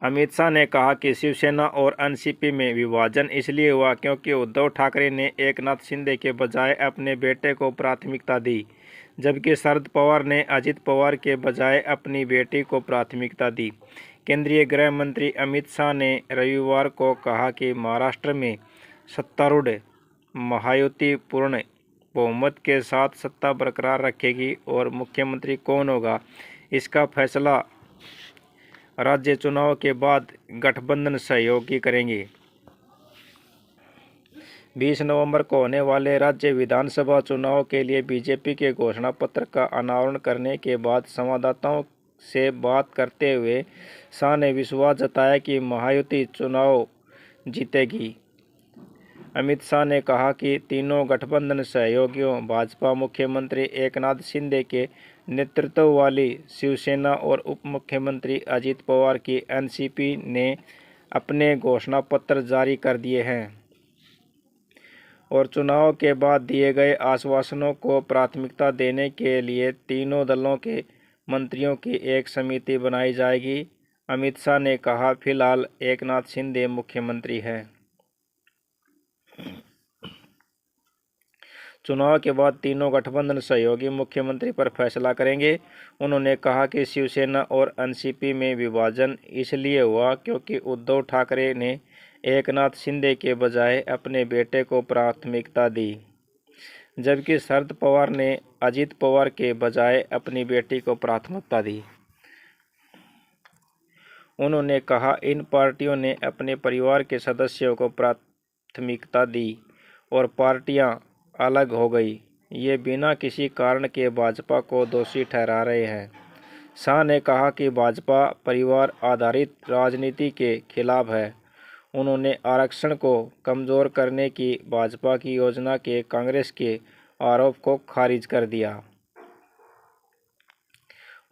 अमित शाह ने कहा कि शिवसेना और एनसीपी में विभाजन इसलिए हुआ क्योंकि उद्धव ठाकरे ने एकनाथ शिंदे के बजाय अपने बेटे को प्राथमिकता दी, जबकि शरद पवार ने अजित पवार के बजाय अपनी बेटी को प्राथमिकता दी। केंद्रीय गृह मंत्री अमित शाह ने रविवार को कहा कि महाराष्ट्र में सत्तारूढ़ महायुति पूर्ण बहुमत के साथ सत्ता बरकरार रखेगी और मुख्यमंत्री कौन होगा, इसका फैसला राज्य चुनाव के बाद गठबंधन सहयोगी करेंगे। 20 नवंबर को होने वाले राज्य विधानसभा चुनाव के लिए बीजेपी के घोषणा पत्र का अनावरण करने के बाद संवाददाताओं से बात करते हुए शाह ने विश्वास जताया कि महायुति चुनाव जीतेगी। अमित शाह ने कहा कि तीनों गठबंधन सहयोगियों भाजपा मुख्यमंत्री एकनाथ शिंदे के नेतृत्व वाली शिवसेना और उप मुख्यमंत्री अजित पवार की एनसीपी ने अपने घोषणा पत्र जारी कर दिए हैं और चुनाव के बाद दिए गए आश्वासनों को प्राथमिकता देने के लिए तीनों दलों के मंत्रियों की एक समिति बनाई जाएगी। अमित शाह ने कहा, फिलहाल एकनाथ शिंदे मुख्यमंत्री हैं। चुनाव के बाद तीनों गठबंधन सहयोगी मुख्यमंत्री पर फैसला करेंगे। उन्होंने कहा कि शिवसेना और एनसीपी में विभाजन इसलिए हुआ क्योंकि उद्धव ठाकरे ने एकनाथ शिंदे के बजाय अपने बेटे को प्राथमिकता दी, जबकि शरद पवार ने अजित पवार के बजाय अपनी बेटी को प्राथमिकता दी। उन्होंने कहा, इन पार्टियों ने अपने परिवार के सदस्यों को प्राथमिकता दी और पार्टियां अलग हो गई। ये बिना किसी कारण के भाजपा को दोषी ठहरा रहे हैं। शाह ने कहा कि भाजपा परिवार आधारित राजनीति के खिलाफ है। उन्होंने आरक्षण को कमजोर करने की भाजपा की योजना के कांग्रेस के आरोप को खारिज कर दिया।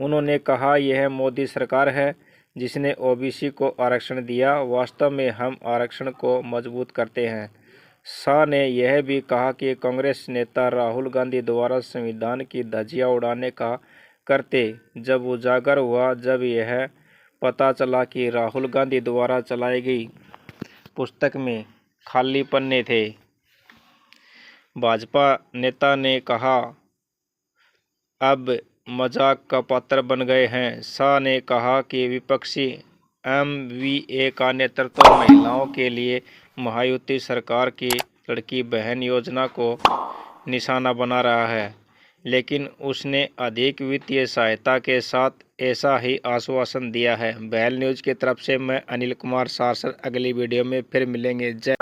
उन्होंने कहा, यह मोदी सरकार है जिसने ओबीसी को आरक्षण दिया। वास्तव में हम आरक्षण को मजबूत करते हैं। शाह ने यह भी कहा कि कांग्रेस नेता राहुल गांधी द्वारा संविधान की धज्जियां उड़ाने का करते जब उजागर हुआ, जब यह पता चला कि राहुल गांधी द्वारा चलाई गई पुस्तक में खाली पन्ने थे। भाजपा नेता ने कहा, अब मजाक का पात्र बन गए हैं। शाह ने कहा कि विपक्षी एमवीए का नेतृत्व महिलाओं के लिए महायुति सरकार की लड़की बहन योजना को निशाना बना रहा है, लेकिन उसने अधिक वित्तीय सहायता के साथ ऐसा ही आश्वासन दिया है। बहल न्यूज़ की तरफ से मैं अनिल कुमार सारसर। अगली वीडियो में फिर मिलेंगे। जय